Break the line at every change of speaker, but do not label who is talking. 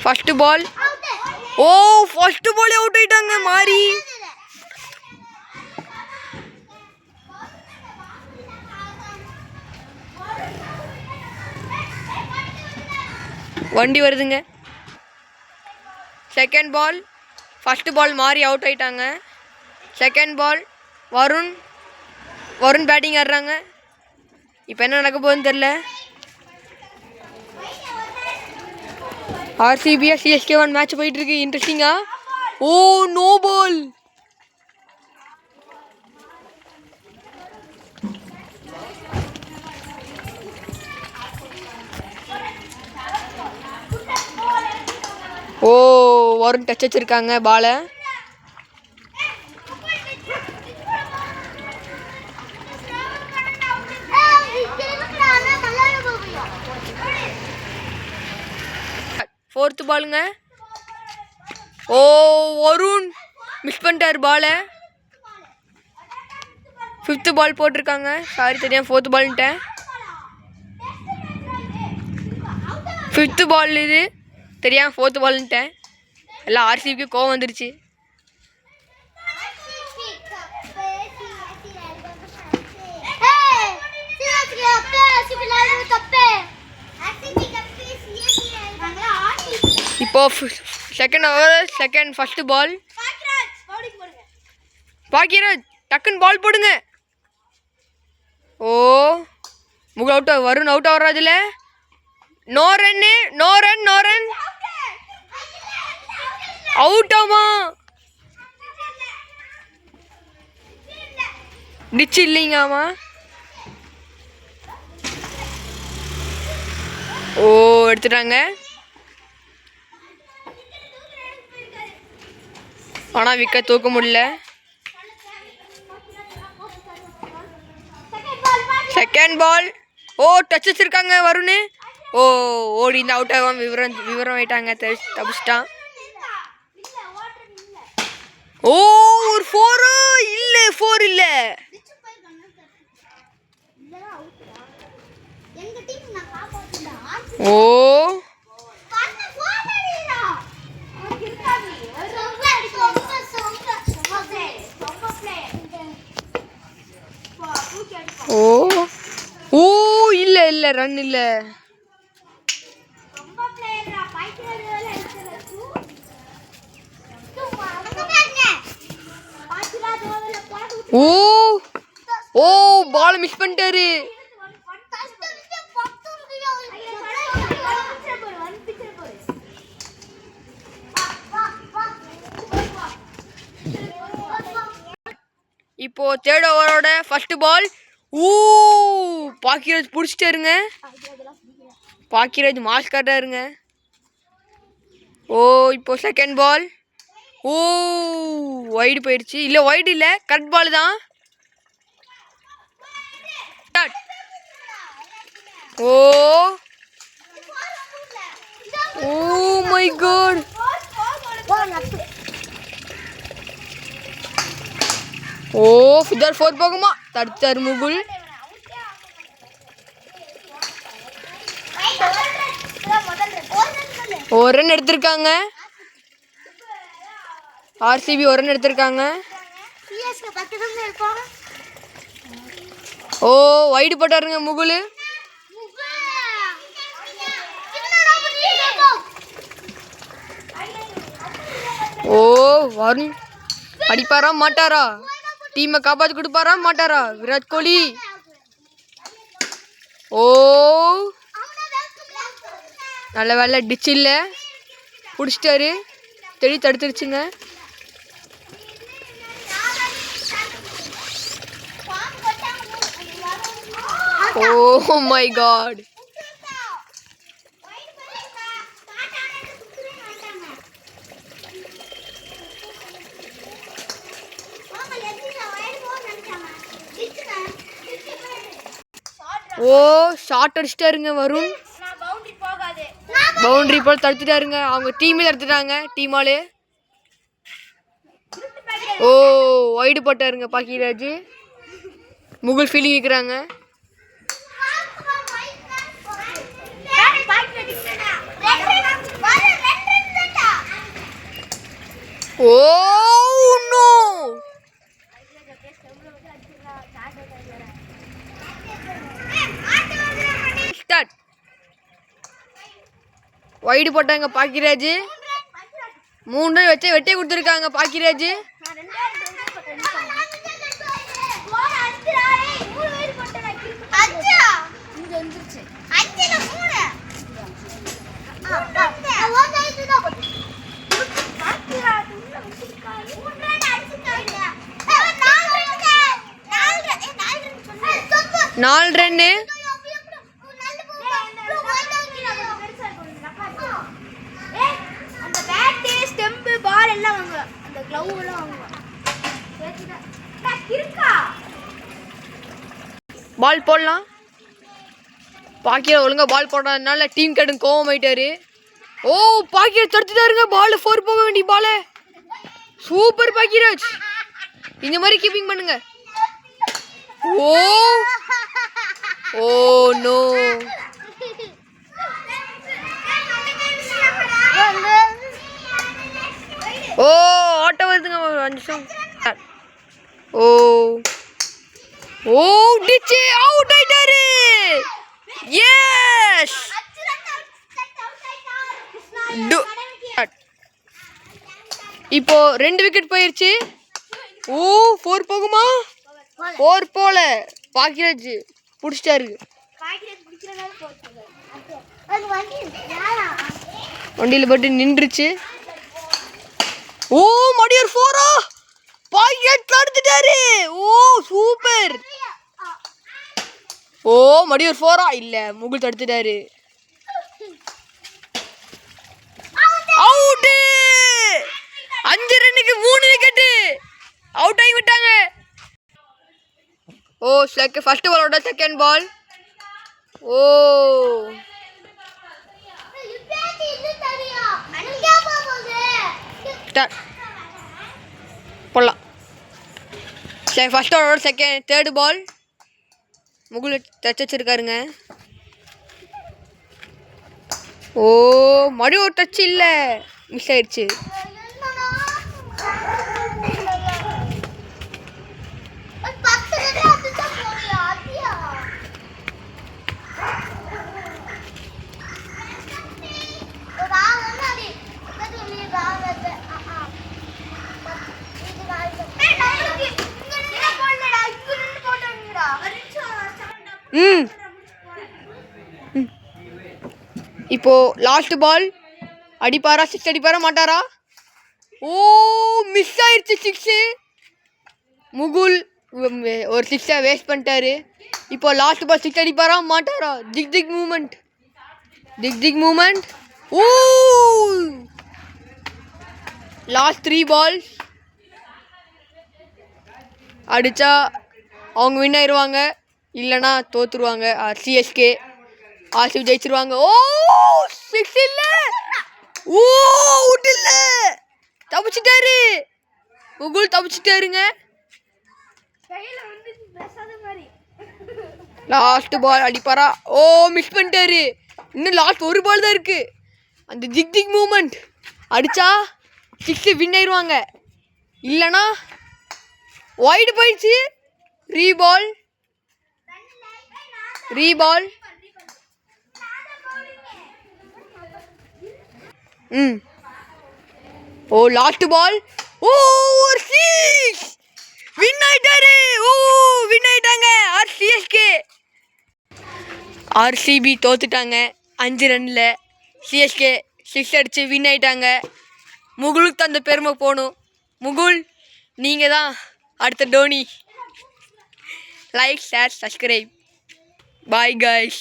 First ball. ஓ first ball out ஆயிட்டாங்க மாறி. வண்டி வருதுங்க. Second ball. ஃபர்ஸ்ட் பால் மாறி அவுட் ஆயிட்டாங்க. Second ball Varun. Varun batting ஆடுறாங்க. இப்போ என்ன நடக்க போகுதுன்னு தெரில. ஆர்சிபியா சிஎஸ்கே1 மேட்ச் போயிட்டு இருக்கு இன்ட்ரெஸ்டிங்கா. ஓ நோ பால். ஓ வருண் டச் வச்சிருக்காங்க பாலை. ஃபோர்த்து பாலுங்க. ஓ வருண் மிஸ் பண்ணிட்டார் பாலை. ஃபிஃப்த்து பால் போட்டிருக்காங்க. சாரி தெரியாம ஃபோர்த்து பால்ன்ட்டேன். ஃபிஃப்த்து பால் இது தெரியாம ஃபோர்த்து பால்ன்ட்டேன். எல்லாம் ஆர்சிபிக்கு கோவம் வந்துருச்சு. இப்போ second over second first ball. Bhagyaraj டக்குன்னு பால் போடுங்க. ஓ முக அவுட். வருண் அவுட் ஆகுறதுல no run. No run. No run. Out ஆமா. டிச் இல்லைங்க. ஆமா. ஓ எடுத்துட்டாங்க. ஆனால் விக்கெட் தூக்க முடியல. Second ball. ஓ டச் வச்சிருக்காங்க வருண். ஓ ஓடி இந்த அவுட் ஆகாம விவரம் ஆயிட்டாங்க. தப்பிச்சிட்டான். ஓ ஒரு 4 இல்ல 4 இல்ல. ஓ ஓ ஓ இல்ல இல்ல ரன் இல்ல. ஓ ஓ பால் மிஸ் பண்ணிட்டாரு. இப்போ தேர்ட் ஓவரோட ஃபர்ஸ்ட் பால். ஓ பாக்கியராஜ் பிடிச்சிட்டாருங்க. பாக்கியராஜ் மாஸ் காட்டாருங்க. ஓ இப்போ செகண்ட் பால். ஓ வைடு போயிடுச்சு. இல்லை வைடு இல்லை கரெக்ட் பால் தான். ஓ ஓ மை காட். ஓ ஃபிதர் 4 போகுமா. தடுத்தார் முகுல். ஒரு ரன் எடுத்திருக்காங்க. ஆர்சிபி ஒரு ரன் எடுத்திருக்காங்க. ஓ வைடு போட்டாருங்க முகுல். ஓ வருண் அடிப்பாரா மாட்டாரா. டீமை காப்பாற்றி கொடுப்பாரா மாட்டாரா விராட் கோலி. ஓ நல்ல வேலை டிச் இல்லை. பிடிச்சிட்டாரு. தடுத்துருச்சுங்க. Oh my God. ஓ ஷார்ட் அடிச்சிட்டாருங்க வருண். பவுண்டரி போல் தடுத்துட்டாருங்க. அவங்க டீமே தடுத்துட்டாங்க. டீமாலே ஓ வைடு போட்டாருங்க பாக்கியராஜ். முகுல் ஃபீலிங் இருக்கிறாங்க. Oh no. ஸ்டார்ட். வைடு போட்டாங்க பாக்கியராஜ். 3 வச்சு வெட்டி கொடுத்துருக்காங்க பாக்கியராஜ். நாலு ரன்னு. பால் போடலாம். பாக்கியர் ஒழுங்கா பால் போடாதனால டீம் கேப்டன் கோவம் ஆயிட்டாரு. ஓ பாக்கியர் தடுத்துட்டாருங்க. பால் 4 போக வேண்டிய பால். சூப்பர் பாக்கியராஜ். இந்த மாதிரி கீப்பிங் பண்ணுங்க. ஓ ஓ நோ. ஓ ஆட்டோ வருதுங்க. 5 நிமிஷம். ஓ ஓ டிச்சு அவுட் ஆயிட்டாரு. எஸ். இப்போ 2 விக்கெட் போயிருச்சு. ஓ 4 போகுமா? 4 போல. பாக்கியராஜ் புடிச்சிட்டாரு. வண்டியில் போட்டு நின்றுச்சு. ஓ மடியூர் 4. பாக்கியராஜ் தடுத்துட்டாரு. ஓ சூப்பர். ஓ மடியூர் 4 இல்ல முகுல் தடுத்துட்டாரு. அவுட். 5 ரன்னுக்கு 3 விக்கெட். அவுட் ஆகி விட்டாங்க. ஓ ஃபர்ஸ்ட் பாலோட செகண்ட் பால். ஓ போடலாம். சரி ஃபர்ஸ்ட் பாலோட தேர்ட் பால். முகுல் டச் வச்சிருக்காருங்க. ஓ மறுபடியும் ஒரு டச் இல்லை, மிஸ் ஆயிடுச்சு. இப்போ லாஸ்ட் பால். அடிப்பாரா? 6 அடிப்பாரா மாட்டாரா? ஓ மிஸ் ஆயிடுச்சு 6. முகுல் ஒரு 6 வேஸ்ட் பண்ணிட்டாரு. இப்போ லாஸ்ட் பால் 6 அடிப்பாரா மாட்டாரா? திக் மூமெண்ட். ஓ லாஸ்ட் 3 பால்ஸ் அடிச்சா அவங்க வின் ஆயிடுவாங்க, இல்லைனா தோத்துருவாங்க. CSK RCB ஜெயிச்சிருவாங்க. ஓ 6 இல்ல. ஓ அவுட் இல்ல. தப்பிச்சிட்டாரு முகுல், தப்பிச்சிட்டாருங்க. லாஸ்ட் பால் அடிப்பாரா? ஓ மிஸ் பண்ணிட்டாரு. இன்னும் லாஸ்ட் ஒரு பால் தான் இருக்கு. அந்த திக் மூமெண்ட் அடிச்சா 6 வின் ஆயிடுவாங்க, இல்லைனா வைடு போயிடுச்சு. ரீபால். ஓ லாஸ்ட் பால். ஓ ஒரு 6 வின் ஆயிட்டாரு. ஓ வின் ஆயிட்டாங்க சிஎஸ்கே. ஆர்சிபி தோத்துட்டாங்க 5 ரன்ல. சிஎஸ்கே 6 அடிச்சு வின் ஆயிட்டாங்க. முகுலுக்கு அந்த பெருமை போகணும். முகுல் நீங்கள் தான் அடுத்த Dhoni. Like, share, subscribe. Bye guys.